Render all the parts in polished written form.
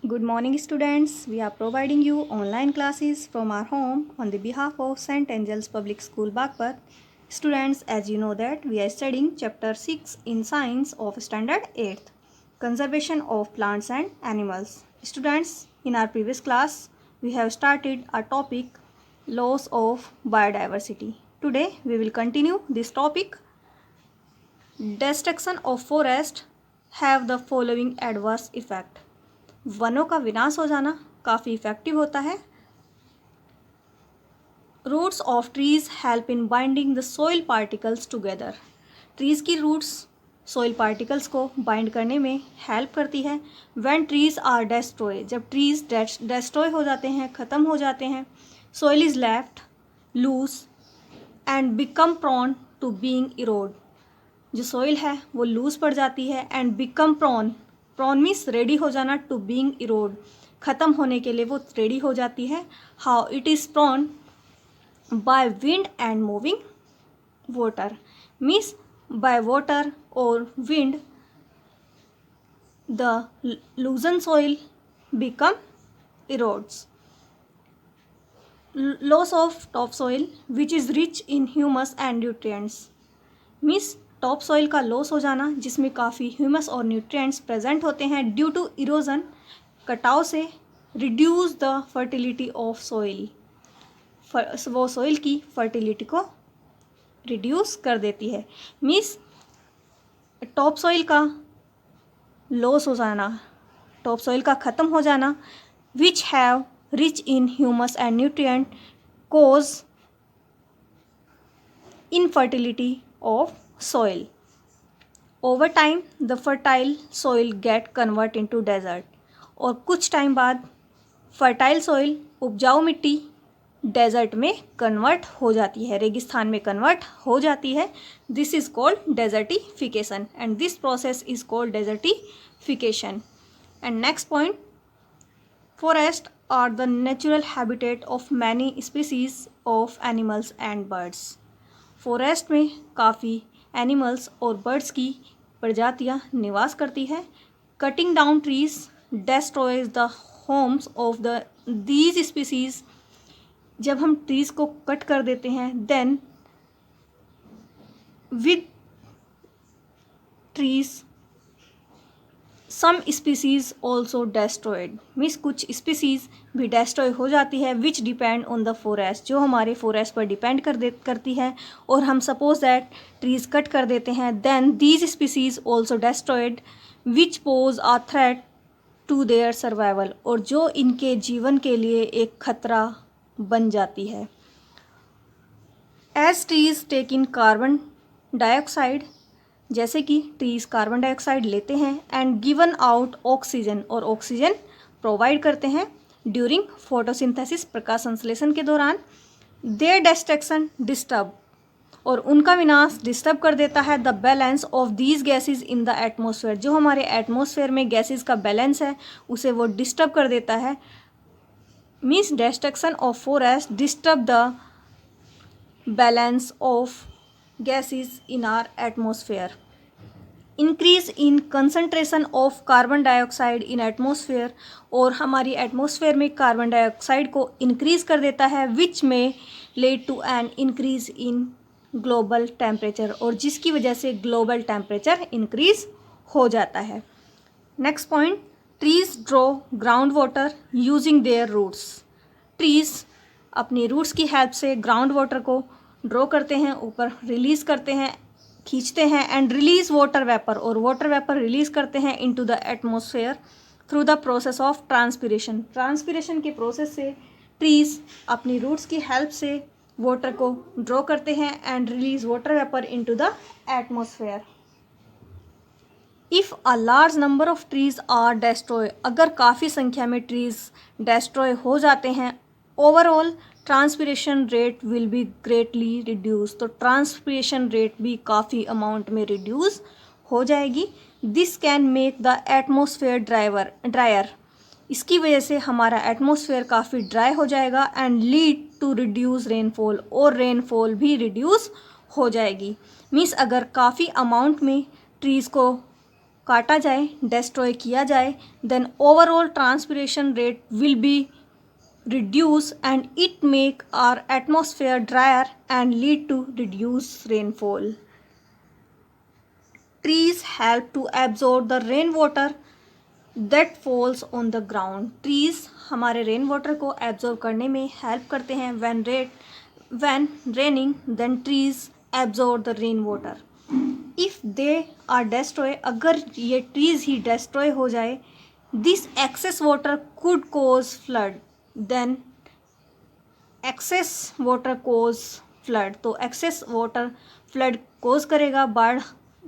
Good morning, students. We are providing you online classes from our home on the behalf of St. Angel's Public School, Bagpat. Students, as you know that we are studying Chapter 6 in Science of Standard 8th, Conservation of Plants and Animals. Students, in our previous class, we have started our topic Loss of Biodiversity. Today, we will continue this topic. Destruction of forest have the following adverse effect. वनों का विनाश हो जाना काफ़ी effective होता है. Roots of trees help in binding the soil particles together. Trees की roots soil particles को बाइंड करने में हेल्प करती है. व्हेन ट्रीज आर डेस्ट्रॉय, जब ट्रीज डेस्ट्रॉय हो जाते हैं, ख़त्म हो जाते हैं, soil is left loose and become prone to being erode. जो सॉइल है वो लूज पड़ जाती है and become prone means ready हो जाना, टू बीइंग इरोड ख़त्म होने के लिए वो रेडी हो जाती है. How it is prone by wind and moving water means by water और wind the loosen soil become erodes. Loss of top soil which is rich in humus and nutrients means top soil का loss हो जाना जिसमें काफ़ी humus और nutrients present होते हैं. Due to erosion, कटाव से, reduce the fertility of soil, वो सॉइल की फर्टिलिटी को रिड्यूस कर देती है. मीन्स टॉप सॉइल का लॉस हो जाना, टॉप सॉइल का ख़त्म हो जाना, which have rich in humus and nutrient cause infertility of soil. Over time, the fertile soil get convert into desert. और कुछ टाइम बाद फर्टाइल सॉइल, उपजाऊ मिट्टी, डेजर्ट में कन्वर्ट हो जाती है, रेगिस्तान में कन्वर्ट हो जाती है. This is called desertification and this process is called desertification. And next point, forest are the natural habitat of many species of animals and birds. Forest में काफ़ी एनिमल्स और बर्ड्स की प्रजातियां निवास करती है. Cutting down trees destroys the homes of the these species. जब हम ट्रीज को कट कर देते हैं, then with trees some species also destroyed means कुछ स्पीसीज भी डेस्ट्रॉय हो जाती है. Which depend on the forest, जो हमारे फॉरेस्ट पर डिपेंड करती है. और हम सपोज दैट ट्रीज कट कर देते हैं, then these species also destroyed which pose a threat to their survival. और जो इनके जीवन के लिए एक खतरा बन जाती है. एज ट्रीज टेक इन कार्बन डाइऑक्साइड, जैसे कि ट्रीज कार्बन डाइऑक्साइड लेते हैं एंड गिवन आउट ऑक्सीजन, और ऑक्सीजन प्रोवाइड करते हैं ड्यूरिंग फोटोसिंथेसिस, प्रकाश संश्लेषण के दौरान. देयर डिस्ट्रक्शन डिस्टर्ब, और उनका विनाश डिस्टर्ब कर देता है the balance of these gases in the atmosphere. जो हमारे एटमोसफेयर में गैसेज का बैलेंस है उसे वो डिस्टर्ब कर देता है. Means destruction of forest disturb the balance of gases in our atmosphere. Increase in concentration of carbon dioxide in atmosphere, और हमारी एटमॉस्फेयर में कार्बन डाइऑक्साइड को इंक्रीज कर देता है विच में lead to an increase in global temperature, और जिसकी वजह से ग्लोबल टेम्परेचर इंक्रीज हो जाता है. Next point, trees draw ground water using their roots. Trees अपनी रूट्स की हेल्प से ग्राउंड वाटर को ड्रॉ करते हैं, ऊपर रिलीज़ करते हैं, खींचते हैं एंड रिलीज वाटर वेपर, और वाटर वेपर रिलीज़ करते हैं into the atmosphere through the process of transpiration. Transpiration के प्रोसेस से ट्रीज अपनी रूट्स की हेल्प से वाटर को ड्रॉ करते हैं and release water vapour into the atmosphere. If a large number of trees are destroy, अगर काफ़ी संख्या में ट्रीज डेस्ट्रॉय हो जाते हैं, overall transpiration rate will be greatly reduce. तो ट्रांसपिरेशन रेट भी काफ़ी अमाउंट में रिड्यूस हो जाएगी. This can make the atmosphere drier. इसकी वजह से हमारा एटमॉस्फेयर काफ़ी ड्राई हो जाएगा and lead to reduce rainfall, और रेनफॉल भी रिड्यूस हो जाएगी. मीन्स अगर काफ़ी अमाउंट में ट्रीज़ को काटा जाए, डिस्ट्रॉय किया जाए, then overall transpiration rate will be reduce and it make our atmosphere drier and lead to reduced rainfall. Trees help to absorb the rainwater that falls on the ground. Trees हमारे rain water को absorb करने में help करते हैं. when raining then trees absorb the rain water. if they are destroyed, अगर ये trees ही destroy हो जाए, this excess water could cause flood. then excess water cause flood. तो excess water flood cause करेगा, बाढ़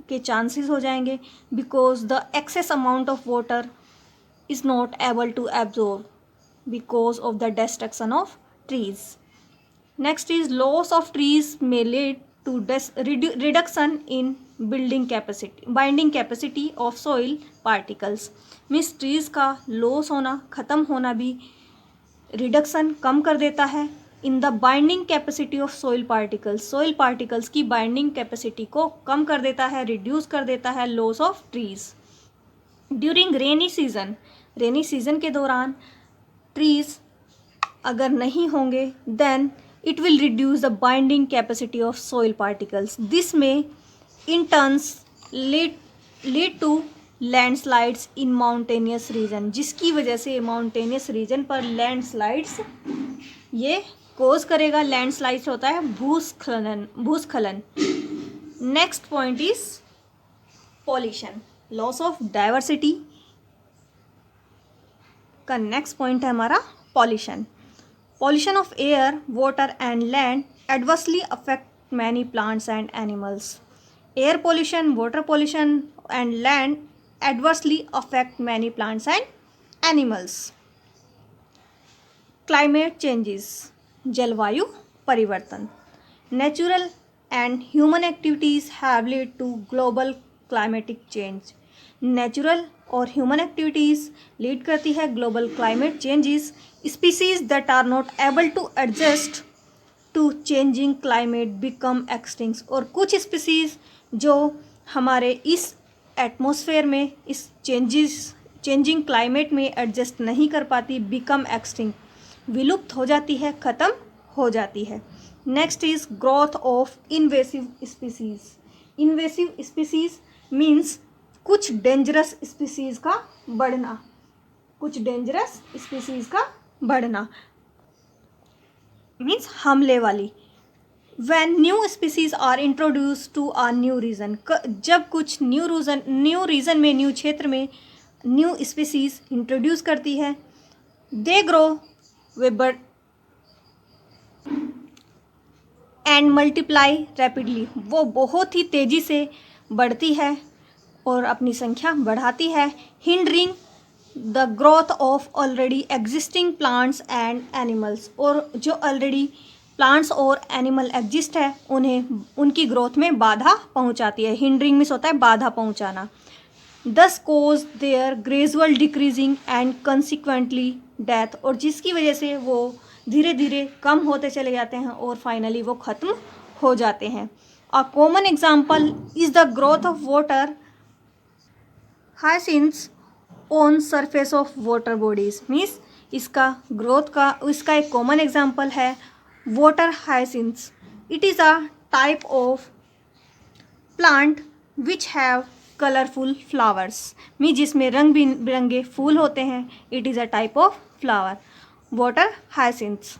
के चांसेस हो जाएंगे, because the excess amount of water is not able to absorb because of the destruction of trees. Next is loss of trees may lead to reduction in binding capacity of soil particles. Means trees का loss होना, ख़त्म होना भी reduction कम कर देता है in the binding capacity of soil particles की बाइंडिंग कैपेसिटी को कम कर देता है, रिड्यूस कर देता है loss of trees. During rainy season के दौरान ट्रीज अगर नहीं होंगे, then it will reduce the binding capacity of soil particles. This में in turns lead to landslides in mountainous region, जिसकी वजह से माउंटेनियस रीजन पर लैंडस्लाइड्स ये कोज करेगा. लैंडस्लाइड्स होता है भूस्खलन. Next point is pollution, loss of diversity का नेक्स्ट पॉइंट है हमारा pollution. Pollution of air, water and land adversely affect many plants and animals. Air pollution, water pollution and land adversely affect many plants and animals. Climate changes, जलवायु परिवर्तन. Natural and human activities have lead to global climatic change. Natural और human activities लीड करती है global climate changes. Species that are not able to adjust to changing climate become extinct. और कुछ species जो हमारे इस एटमॉस्फेयर में, इस चेंजिंग क्लाइमेट में एडजस्ट नहीं कर पाती, बिकम एक्सटिंक्ट, विलुप्त हो जाती है, ख़त्म हो जाती है. Next is growth of invasive species. Invasive species means कुछ डेंजरस स्पीसीज का बढ़ना, मीन्स हमले वाली. When new species are introduced to a new region, जब कुछ न्यू रीजन में, न्यू क्षेत्र में न्यू स्पीसीज इंट्रोड्यूस करती है, they grow and multiply rapidly. वो बहुत ही तेज़ी से बढ़ती है और अपनी संख्या बढ़ाती है. Hindering the growth of already existing plants and animals. और जो ऑलरेडी प्लांट्स और एनिमल एग्जिस्ट है, उन्हें उनकी ग्रोथ में बाधा पहुंचाती है. हिंडरिंग मीन्स होता है बाधा पहुंचाना. Thus causes their gradual decreasing and consequently death. और जिसकी वजह से वो धीरे धीरे कम होते चले जाते हैं और फाइनली वो ख़त्म हो जाते हैं. A common example is the growth of water hyacinths on surface of water bodies. Means इसका एक कॉमन एग्जाम्पल है water hyacinths. It is a type of plant which have colourful flowers. Means जिसमें रंग बिरंगे फूल होते हैं. It is a type of flower, water hyacinths.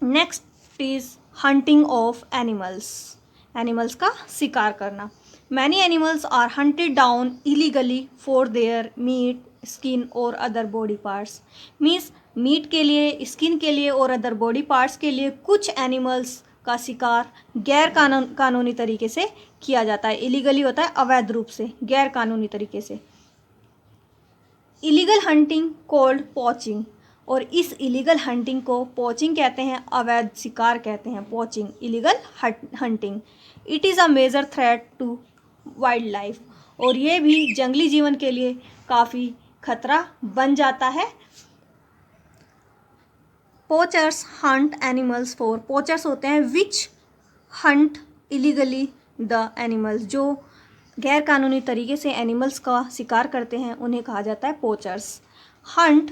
Next is hunting of animals का शिकार करना. Many animals are hunted down illegally for their meat, skin और other body parts. Means meat के लिए, स्किन के लिए और अदर बॉडी पार्ट्स के लिए कुछ एनिमल्स का शिकार गैर कानूनी तरीके से किया जाता है. इलीगली होता है अवैध रूप से, गैर कानूनी तरीके से. Illegal hunting called poaching. और इस इलीगल हंटिंग को पॉचिंग कहते हैं, अवैध शिकार कहते हैं. Poaching, illegal hunting. It is a major threat to wildlife. और ये भी जंगली जीवन के लिए काफ़ी खतरा बन जाता है. Poachers hunt animals for. Poachers होते हैं witch hunt illegally the animals, जो गैर कानूनी तरीके से एनिमल्स का शिकार करते हैं उन्हें कहा जाता है poachers. Hunt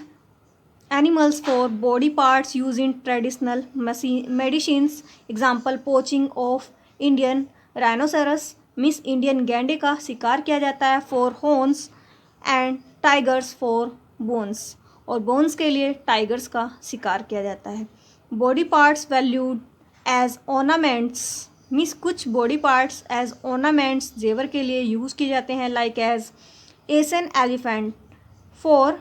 animals for body parts use in traditional medicines, example poaching of Indian rhinoceros, means Indian गैंडे का शिकार किया जाता है for horns and tigers for bones, और बोन्स के लिए टाइगर्स का शिकार किया जाता है। Body parts valued as ornaments, means कुछ बॉडी पार्ट्स एज ऑर्नामेंट्स जेवर के लिए यूज़ किए जाते हैं, like as Asian elephant for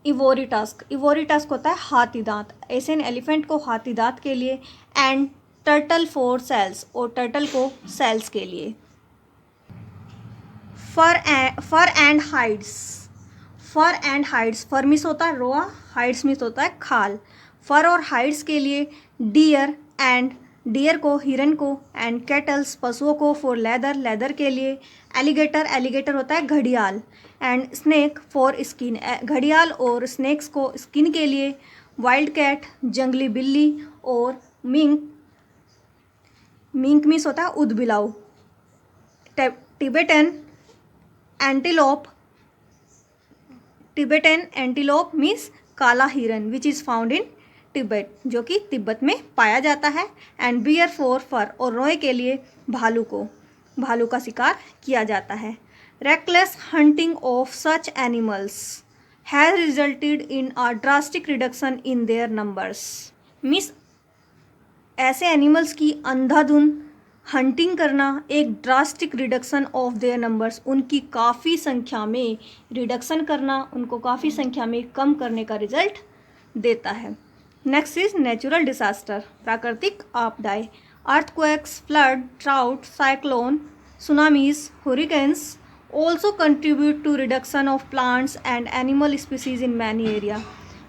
ivory tusk, ivory tusk होता है हाथी दांत, एशियन एलिफेंट को हाथी दांत के लिए, एंड टर्टल फॉर सेल्स, और टर्टल को सेल्स के लिए। Fur and hides, fur and hides, fur means होता है रोआ, हाइड्स मिस होता है खाल। फर और हाइड्स के लिए डियर एंड डियर को, हिरन को, एंड कैटल्स पशुओं को, फॉर लेदर, लेदर के लिए। एलिगेटर, एलिगेटर होता है घड़ियाल, एंड स्नेक फॉर स्किन, घड़ियाल और स्नेक्स को स्किन के लिए। वाइल्ड कैट जंगली बिल्ली, और मिंक, मिंक मिस होता है उदबिलाऊ। Tibetan antelope, Tibetan antelope means काला हिरन which is found in Tibet, जो कि तिब्बत में पाया जाता है। एंड बियर फॉर फर, और रोए के लिए भालू को, भालू का शिकार किया जाता है। Reckless hunting of such animals has resulted in a drastic reduction in their numbers, means ऐसे एनिमल्स की अंधाधुंध हंटिंग करना एक drastic reduction of their numbers, उनकी काफ़ी संख्या में रिडक्शन करना, उनको काफ़ी संख्या में कम करने का रिजल्ट देता है। नेक्स्ट इज नेचुरल डिसास्टर, प्राकृतिक आपदाएं। Earthquakes, flood, drought, cyclone, tsunamis, hurricanes also contribute to reduction of plants and animal species in many area,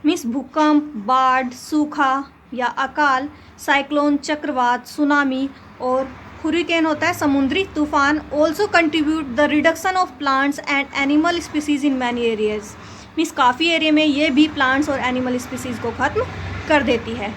means भूकंप, बाढ़, सूखा या अकाल, साइक्लोन चक्रवात, सुनामी, और हुरिकेन होता है समुद्री तूफान, also contribute the reduction of plants and animal species in many areas, means काफ़ी एरिया में ये भी प्लांट्स और एनिमल स्पीसीज को ख़त्म कर देती है।